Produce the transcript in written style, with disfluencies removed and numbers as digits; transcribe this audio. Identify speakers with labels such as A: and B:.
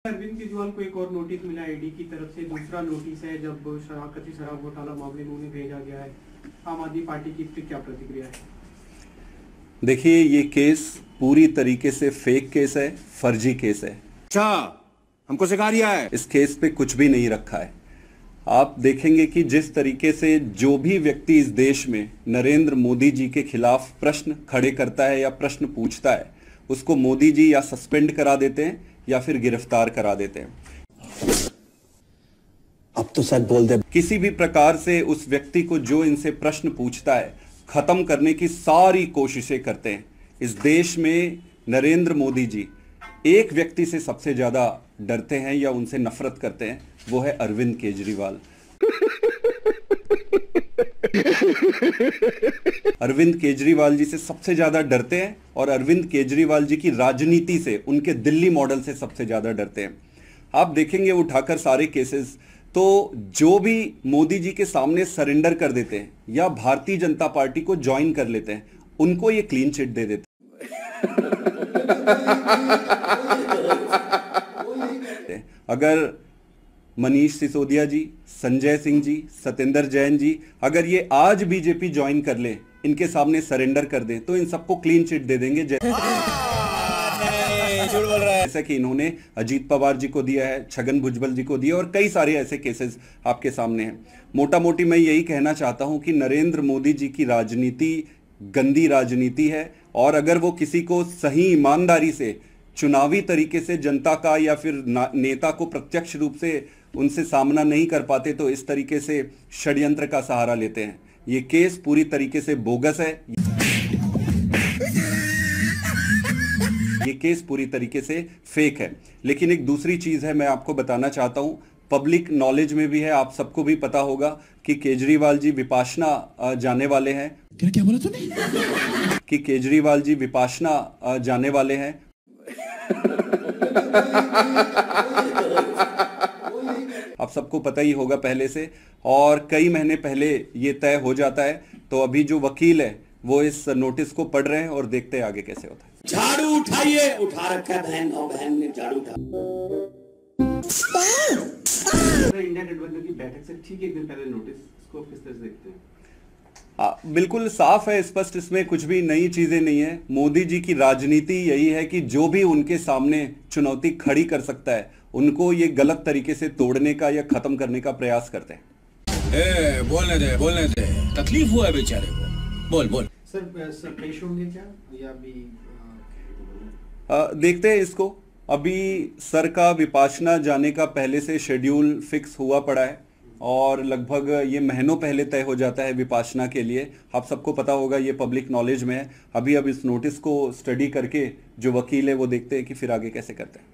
A: अरविंद केजरीवाल को एक और नोटिस मिला ईडी की तरफ से, दूसरा नोटिस है जब कथित शराब घोटाला मामले में उन्हें भेजा गया है। आम आदमी पार्टी की इस पर क्या प्रतिक्रिया है?
B: देखिए, ये केस पूरी तरीके से फेक केस है, फर्जी केस है।
C: अच्छा, हमको सिखा रिया है।
B: इस केस पे कुछ भी नहीं रखा है। आप देखेंगे कि जिस तरीके से जो भी व्यक्ति इस देश में नरेंद्र मोदी जी के खिलाफ प्रश्न खड़े करता है या प्रश्न पूछता है, उसको मोदी जी या सस्पेंड करा देते हैं या फिर गिरफ्तार करा देते हैं।
C: अब तो सच बोल दे।
B: किसी भी प्रकार से उस व्यक्ति को जो इनसे प्रश्न पूछता है, खत्म करने की सारी कोशिशें करते हैं। इस देश में नरेंद्र मोदी जी एक व्यक्ति से सबसे ज्यादा डरते हैं या उनसे नफरत करते हैं, वो है अरविंद केजरीवाल। अरविंद केजरीवाल जी से सबसे ज्यादा डरते हैं और अरविंद केजरीवाल जी की राजनीति से, उनके दिल्ली मॉडल से सबसे ज्यादा डरते हैं। आप देखेंगे उठाकर सारे केसेस, तो जो भी मोदी जी के सामने सरेंडर कर देते हैं या भारतीय जनता पार्टी को ज्वाइन कर लेते हैं, उनको ये क्लीन चिट दे देते हैं। अगर मनीष सिसोदिया जी, संजय सिंह जी, सत्येंद्र जैन जी अगर ये आज बीजेपी ज्वाइन कर ले, इनके सामने सरेंडर कर दें, तो इन सबको क्लीन चिट दे देंगे। जैसा कि इन्होंने अजीत पवार जी को दिया है, छगन भुजबल जी को दिया, और कई सारे ऐसे केसेस आपके सामने हैं। मोटा मोटी मैं यही कहना चाहता हूं कि नरेंद्र मोदी जी की राजनीति गंदी राजनीति है, और अगर वो किसी को सही ईमानदारी से चुनावी तरीके से जनता का या फिर नेता को प्रत्यक्ष रूप से उनसे सामना नहीं कर पाते, तो इस तरीके से षड्यंत्र का सहारा लेते हैं। ये केस पूरी तरीके से बोगस है, ये केस पूरी तरीके से फेक है। लेकिन एक दूसरी चीज है, मैं आपको बताना चाहता हूं, पब्लिक नॉलेज में भी है, आप सबको भी पता होगा कि केजरीवाल जी विपाशना जाने वाले हैं।
C: क्या बोला तूने?
B: कि केजरीवाल जी विपाशना जाने वाले हैं। आप सबको पता ही होगा पहले से, और कई महीने पहले ये तय हो जाता है। तो अभी जो वकील है वो इस नोटिस को पढ़ रहे हैं और देखते हैं आगे कैसे होता है।
C: झाड़ू उठाइए, उठा रखा है बहन, और बहन ने झाड़ू उठा।
A: इंडिया गठबंधन की बैठक से ठीक एक दिन पहले नोटिस, इसको किस तरह से देखते हैं?
B: बिल्कुल साफ है, स्पष्ट, इसमें कुछ भी नई चीजें नहीं है। मोदी जी की राजनीति यही है कि जो भी उनके सामने चुनौती खड़ी कर सकता है, उनको ये गलत तरीके से तोड़ने का या खत्म करने का प्रयास करते हैं।
C: बोलने दे, तकलीफ हुआ है बेचारे को। बोल।
A: सर पेश होंगे क्या या अभी
B: देखते हैं इसको। अभी सर का विपाशना जाने का पहले से शेड्यूल फिक्स हुआ पड़ा है, और लगभग ये महीनों पहले तय हो जाता है विपाशना के लिए। आप सबको पता होगा, ये पब्लिक नॉलेज में है। अभी अब इस नोटिस को स्टडी करके जो वकील है वो देखते हैं कि फिर आगे कैसे करते हैं।